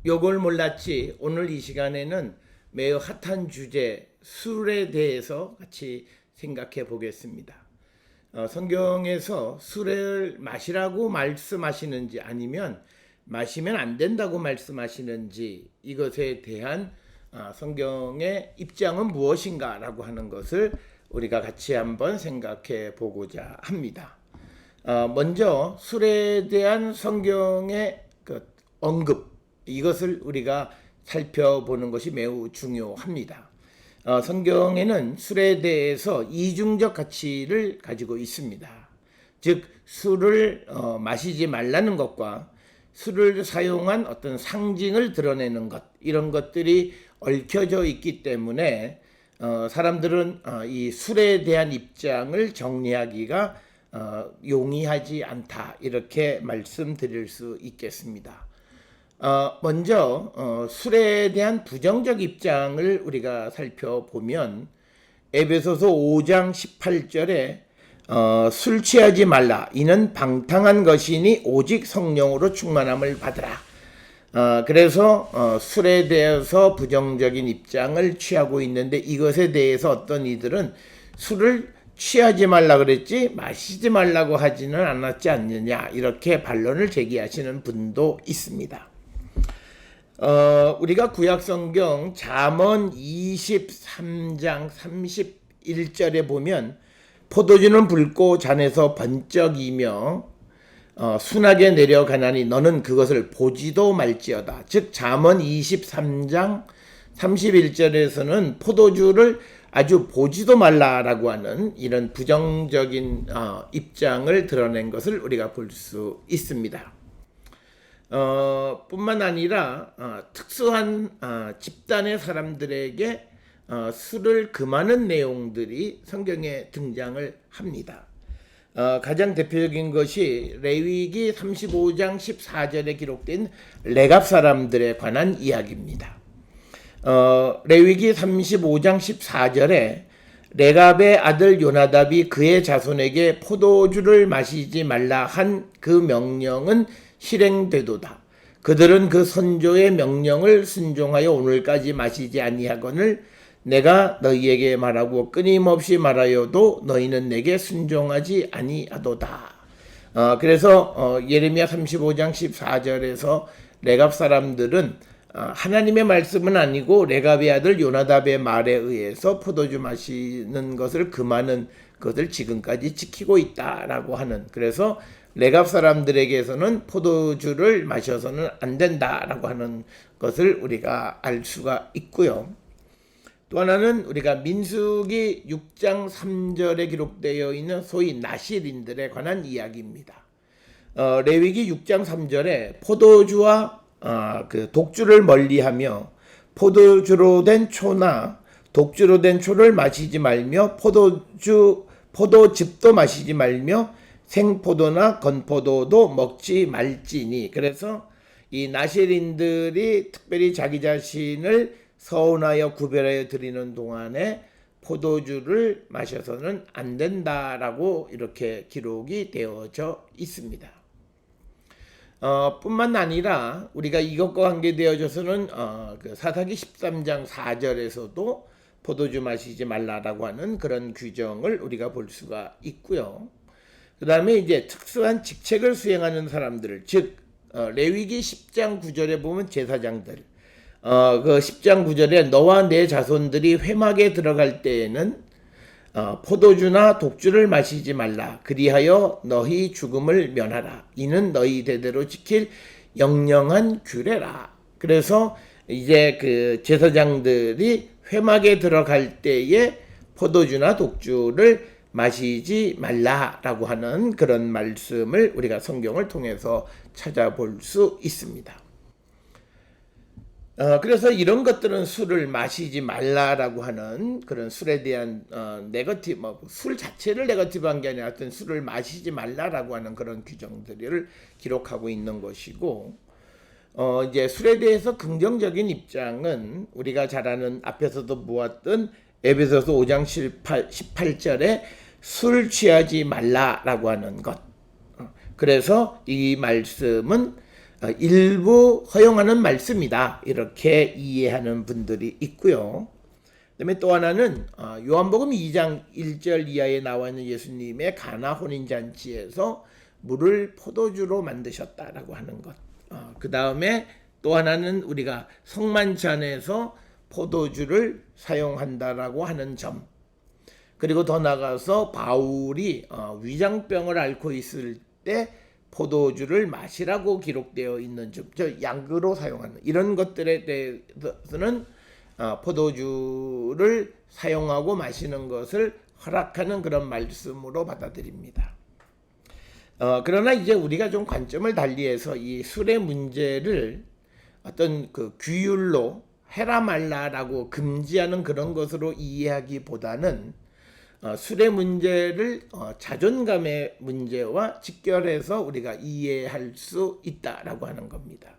요걸 몰랐지 오늘 이 시간에는 매우 핫한 주제 술에 대해서 같이 생각해 보겠습니다. 성경에서 술을 마시라고 말씀하시는지 아니면 마시면 안 된다고 말씀하시는지 이것에 대한 성경의 입장은 무엇인가라고 하는 것을 우리가 같이 한번 생각해 보고자 합니다. 먼저 술에 대한 성경의 언급 이것을 우리가 살펴보는 것이 매우 중요합니다. 성경에는 술에 대해서 이중적 가치를 가지고 있습니다. 즉 술을 마시지 말라는 것과 술을 사용한 어떤 상징을 드러내는 것 이런 것들이 얽혀져 있기 때문에 사람들은 이 술에 대한 입장을 정리하기가 용이하지 않다 이렇게 말씀드릴 수 있겠습니다. 먼저 술에 대한 부정적 입장을 우리가 살펴보면 에베소서 5장 18절에 술 취하지 말라 이는 방탕한 것이니 오직 성령으로 충만함을 받으라. 그래서 술에 대해서 부정적인 입장을 취하고 있는데 이것에 대해서 어떤 이들은 술을 취하지 말라 그랬지 마시지 말라고 하지는 않았지 않느냐 이렇게 반론을 제기하시는 분도 있습니다. 우리가 구약성경 잠언 23장 31절에 보면 포도주는 붉고 잔에서 번쩍이며 순하게 내려가나니 너는 그것을 보지도 말지어다. 즉 잠언 23장 31절에서는 포도주를 아주 보지도 말라라고 하는 이런 부정적인 입장을 드러낸 것을 우리가 볼 수 있습니다. 뿐만 아니라 특수한 집단의 사람들에게 술을 금하는 내용들이 성경에 등장을 합니다. 가장 대표적인 것이 레위기 35장 14절에 기록된 레갑 사람들에 관한 이야기입니다. 레위기 35장 14절에 레갑의 아들 요나답이 그의 자손에게 포도주를 마시지 말라 한 그 명령은 실행되도다. 그들은 그 선조의 명령을 순종하여 오늘까지 마시지 아니하거늘 내가 너희에게 말하고 끊임없이 말하여도 너희는 내게 순종하지 아니하도다. 그래서 예레미야 35장 14절에서 레갑 사람들은 하나님의 말씀은 아니고 레갑의 아들 요나답의 말에 의해서 포도주 마시는 것을 금하는 것을 지금까지 지키고 있다라고 하는, 그래서 레갑 사람들에게서는 포도주를 마셔서는 안 된다라고 하는 것을 우리가 알 수가 있고요. 또 하나는 우리가 민수기 6장 3절에 기록되어 있는 소위 나실인들에 관한 이야기입니다. 레위기 6장 3절에 포도주와 그 독주를 멀리하며 포도주로 된 초나 독주로 된 초를 마시지 말며 포도즙도 마시지 말며 생포도나 건포도도 먹지 말지니. 그래서 이 나실인들이 특별히 자기 자신을 서운하여 구별하여 드리는 동안에 포도주를 마셔서는 안 된다라고 이렇게 기록이 되어져 있습니다. 뿐만 아니라 우리가 이것과 관계되어져서는 그 사사기 13장 4절에서도 포도주 마시지 말라라고 하는 그런 규정을 우리가 볼 수가 있고요. 그 다음에 이제 특수한 직책을 수행하는 사람들, 즉 레위기 10장 9절에 보면 제사장들, 그 10장 9절에 너와 내 자손들이 회막에 들어갈 때에는 포도주나 독주를 마시지 말라. 그리하여 너희 죽음을 면하라. 이는 너희 대대로 지킬 영영한 규례라. 그래서 이제 그 제사장들이 회막에 들어갈 때에 포도주나 독주를 마시지 말라라고 하는 그런 말씀을 우리가 성경을 통해서 찾아볼 수 있습니다. 그래서 이런 것들은 술을 마시지 말라라고 하는 그런 술에 대한 네거티브, 술 자체를 네거티브한 게 아니라 어떤 술을 마시지 말라라고 하는 그런 규정들을 기록하고 있는 것이고, 이제 술에 대해서 긍정적인 입장은 우리가 잘 아는 앞에서도 보았던 에베소서 5장 18절에 술 취하지 말라라고 하는 것. 그래서 이 말씀은 일부 허용하는 말씀이다 이렇게 이해하는 분들이 있고요. 그다음에 또 하나는 요한복음 2장 1절 이하에 나와 있는 예수님의 가나 혼인잔치에서 물을 포도주로 만드셨다라고 하는 것. 그 다음에 또 하나는 우리가 성만찬에서 포도주를 사용한다라고 하는 점. 그리고 더 나아가서 바울이 위장병을 앓고 있을 때 포도주를 마시라고 기록되어 있는 점, 양으로 사용하는 이런 것들에 대해서는 포도주를 사용하고 마시는 것을 허락하는 그런 말씀으로 받아들입니다. 그러나 이제 우리가 좀 관점을 달리해서 이 술의 문제를 어떤 그 규율로 해라 말라라고 금지하는 그런 것으로 이해하기보다는 술의 문제를 자존감의 문제와 직결해서 우리가 이해할 수 있다라고 하는 겁니다.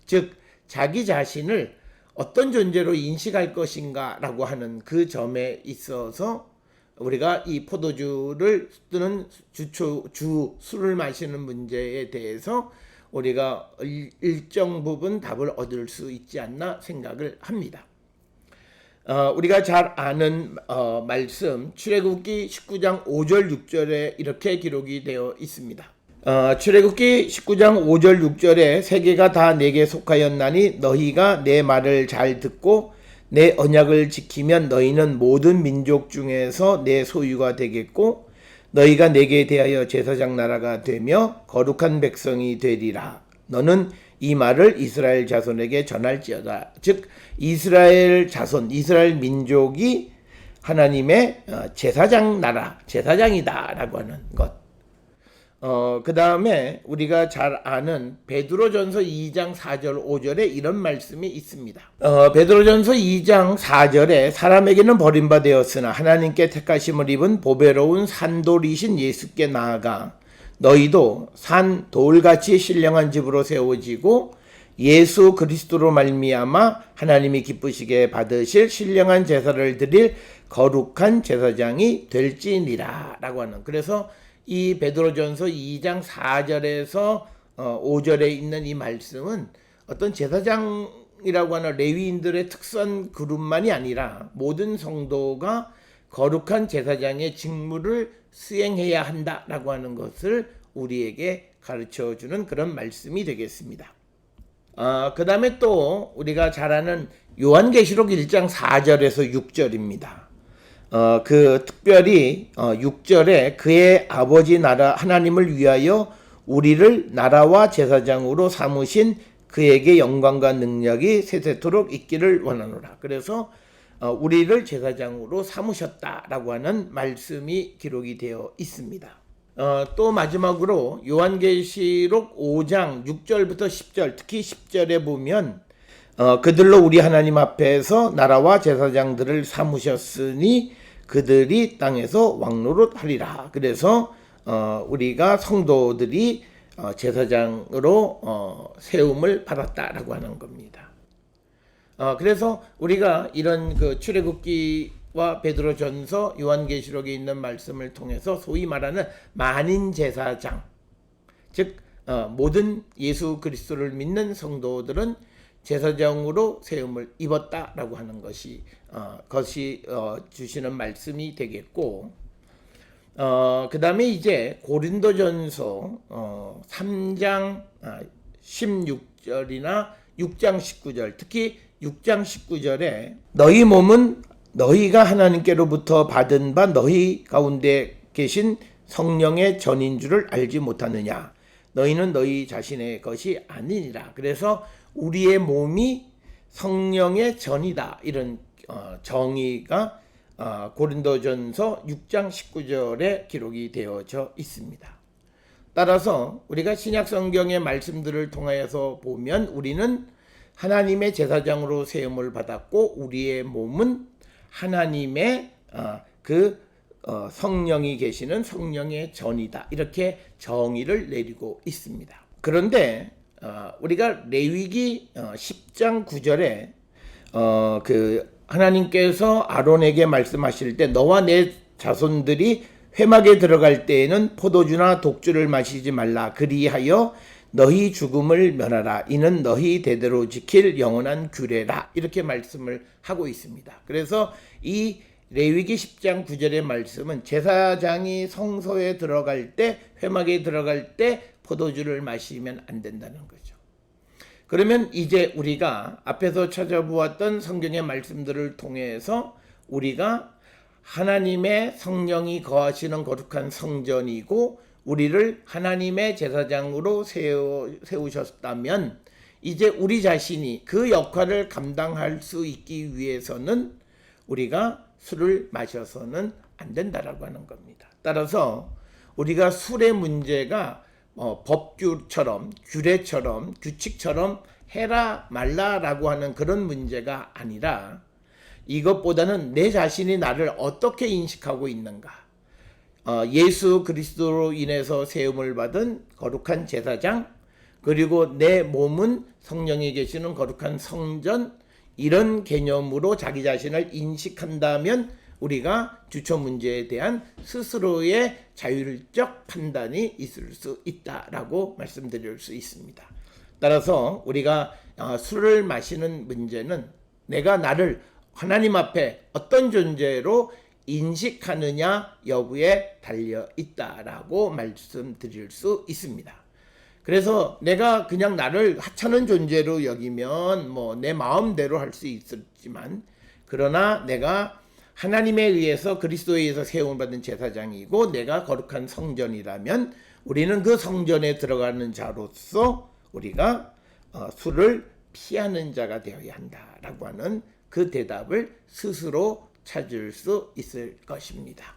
즉 자기 자신을 어떤 존재로 인식할 것인가라고 하는 그 점에 있어서 우리가 이 포도주를 또는 술을 마시는 문제에 대해서 우리가 일정 부분 답을 얻을 수 있지 않나 생각을 합니다. 우리가 잘 아는 말씀 출애굽기 19장 5절 6절에 이렇게 기록이 되어 있습니다. 출애굽기 19장 5절 6절에 세계가 다 내게 속하였나니 너희가 내 말을 잘 듣고 내 언약을 지키면 너희는 모든 민족 중에서 내 소유가 되겠고 너희가 내게 대하여 제사장 나라가 되며 거룩한 백성이 되리라. 너는 이 말을 이스라엘 자손에게 전할지어다. 즉 이스라엘 자손, 이스라엘 민족이 하나님의 제사장 나라, 제사장이다라고 하는 것. 그 다음에 우리가 잘 아는 베드로전서 2장 4절 5절에 이런 말씀이 있습니다. 베드로전서 2장 4절에 사람에게는 버림바 되었으나 하나님께 택하심을 입은 보배로운 산돌이신 예수께 나아가 너희도 산 돌같이 신령한 집으로 세워지고 예수 그리스도로 말미암아 하나님이 기쁘시게 받으실 신령한 제사를 드릴 거룩한 제사장이 될지니라 라고 하는, 그래서 이 베드로전서 2장 4절에서 5절에 있는 이 말씀은 어떤 제사장이라고 하는 레위인들의 특선 그룹만이 아니라 모든 성도가 거룩한 제사장의 직무를 수행해야 한다라고 하는 것을 우리에게 가르쳐주는 그런 말씀이 되겠습니다. 그 다음에 또 우리가 잘 아는 요한계시록 1장 4절에서 6절입니다. 특별히 6절에 그의 아버지 나라 하나님을 위하여 우리를 나라와 제사장으로 삼으신 그에게 영광과 능력이 세세토록 있기를 원하노라. 그래서 우리를 제사장으로 삼으셨다라고 하는 말씀이 기록이 되어 있습니다. 또 마지막으로 요한계시록 5장 6절부터 10절, 특히 10절에 보면 그들로 우리 하나님 앞에서 나라와 제사장들을 삼으셨으니 그들이 땅에서 왕노릇하리라. 그래서 우리가 성도들이 제사장으로 세움을 받았다라고 하는 겁니다. 그래서 우리가 이런 그 출애굽기와 베드로전서, 요한계시록에 있는 말씀을 통해서 소위 말하는 만인 제사장, 즉 모든 예수 그리스도를 믿는 성도들은 제사장으로 세움을 입었다라고 하는 것이 주시는 말씀이 되겠고, 그 다음에 이제 고린도전서 3장 16절이나 6장 19절, 특히 6장 19절에 너희 몸은 너희가 하나님께로부터 받은 바 너희 가운데 계신 성령의 전인 줄을 알지 못하느냐. 너희는 너희 자신의 것이 아니니라. 그래서 우리의 몸이 성령의 전이다. 이런 정의가 고린도전서 6장 19절에 기록이 되어져 있습니다. 따라서 우리가 신약 성경의 말씀들을 통하여서 보면 우리는 하나님의 제사장으로 세움을 받았고 우리의 몸은 하나님의 성령이 계시는 성령의 전이다. 이렇게 정의를 내리고 있습니다. 그런데 우리가 레위기 10장 9절에 하나님께서 아론에게 말씀하실 때 너와 내 자손들이 회막에 들어갈 때에는 포도주나 독주를 마시지 말라. 그리하여 너희 죽음을 면하라. 이는 너희 대대로 지킬 영원한 규례라. 이렇게 말씀을 하고 있습니다. 그래서 이 레위기 10장 9절의 말씀은 제사장이 성소에 들어갈 때, 회막에 들어갈 때 포도주를 마시면 안 된다는 거죠. 그러면 이제 우리가 앞에서 찾아보았던 성경의 말씀들을 통해서 우리가 하나님의 성령이 거하시는 거룩한 성전이고 우리를 하나님의 제사장으로 세우셨다면 이제 우리 자신이 그 역할을 감당할 수 있기 위해서는 우리가 술을 마셔서는 안 된다라고 하는 겁니다. 따라서 우리가 술의 문제가 법규처럼 규례처럼 규칙처럼 해라 말라라고 하는 그런 문제가 아니라 이것보다는 내 자신이 나를 어떻게 인식하고 있는가. 예수 그리스도로 인해서 세움을 받은 거룩한 제사장, 그리고 내 몸은 성령이 계시는 거룩한 성전, 이런 개념으로 자기 자신을 인식한다면 우리가 주처 문제에 대한 스스로의 자율적 판단이 있을 수 있다라고 말씀드릴 수 있습니다. 따라서 우리가 술을 마시는 문제는 내가 나를 하나님 앞에 어떤 존재로 인식하느냐 여부에 달려 있다라고 말씀드릴 수 있습니다. 그래서 내가 그냥 나를 하찮은 존재로 여기면 내 마음대로 할 수 있었지만, 그러나 내가 하나님에 의해서 그리스도에 의해서 세움을 받은 제사장이고 내가 거룩한 성전이라면 우리는 그 성전에 들어가는 자로서 우리가 술을 피하는 자가 되어야 한다라고 하는 그 대답을 스스로 찾을 수 있을 것입니다.